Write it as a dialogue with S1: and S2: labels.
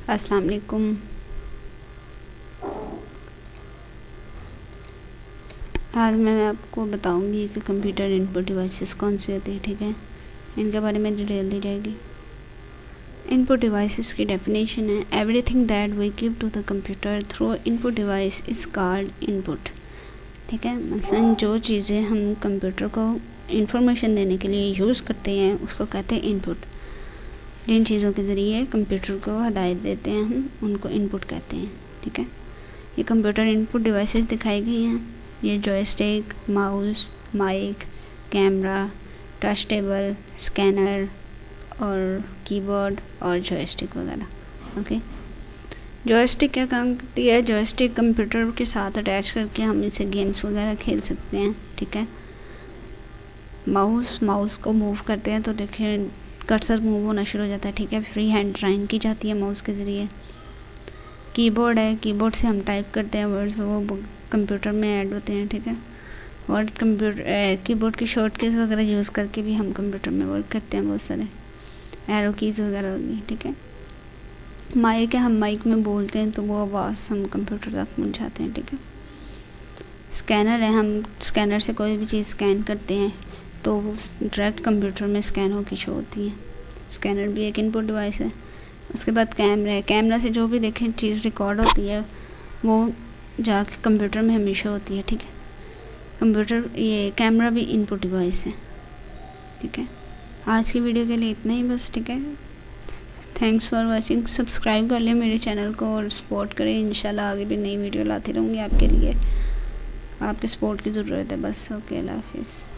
S1: अस्सलाम वालेकुम। आज मैं आपको बताऊंगी कि कंप्यूटर इनपुट डिवाइसेस कौन से होते हैं, ठीक है। इनके बारे में डिटेल दी जाएगी। इनपुट डिवाइसेस की डेफिनेशन है everything that we give to the computer through input device is called input, ठीक है। मसलन जो चीज़ें हम कंप्यूटर को इंफॉर्मेशन देने के लिए यूज़ करते हैं उसको कहते हैं इनपुट। जिन चीज़ों के ज़रिए कंप्यूटर को हदायत देते हैं हम उनको इनपुट कहते हैं, ठीक है। ये कंप्यूटर इनपुट डिवाइसेस दिखाई गई हैं। ये joystick, mouse, mic, camera, touch table, scanner और कीबोर्ड और जॉयस्टिक वगैरह, ओके। जॉयस्टिक क्या काम करती है? जॉयस्टिक कंप्यूटर के साथ अटैच करके हम इसे गेम्स वगैरह खेल सकते हैं, ठीक है। माउस को मूव करते हैं तो देखिए कर्सर मूव होना शुरू हो जाता है, ठीक है। फ्री हैंड ड्राइंग की जाती है माउस के ज़रिए। कीबोर्ड है, कीबोर्ड से हम टाइप करते हैं वर्ड्स, वो कंप्यूटर में ऐड होते हैं, ठीक है। वर्ड कीबोर्ड की शॉर्टकीज वगैरह यूज़ करके भी हम कंप्यूटर में वर्क करते हैं, बहुत सारे एरो कीज़ वगैरह होगी, ठीक है। माइक है, हम माइक में बोलते हैं तो वो आवाज़ हम कंप्यूटर तक पहुँचाते हैं, ठीक है। स्कैनर है, हम स्कैनर से कोई भी चीज़ स्कैन करते हैं तो वो डायरेक्ट कंप्यूटर में स्कैन होकर शो होती है। स्कैनर भी एक इनपुट डिवाइस है। उसके बाद कैमरा है, कैमरा से जो भी देखें चीज़ रिकॉर्ड होती है वो जाके कंप्यूटर में हमेशा होती है, ठीक है। ये कैमरा भी इनपुट डिवाइस है, ठीक है। आज की वीडियो के लिए इतना ही बस, ठीक है। Thanks for watching. सब्सक्राइब कर लें मेरे चैनल को और सपोर्ट करें। इंशाल्लाह आगे भी नई वीडियो लाती रहूँगी आपके लिए। आपके सपोर्ट की ज़रूरत है बस। ओके, अल्लाह हाफिज़।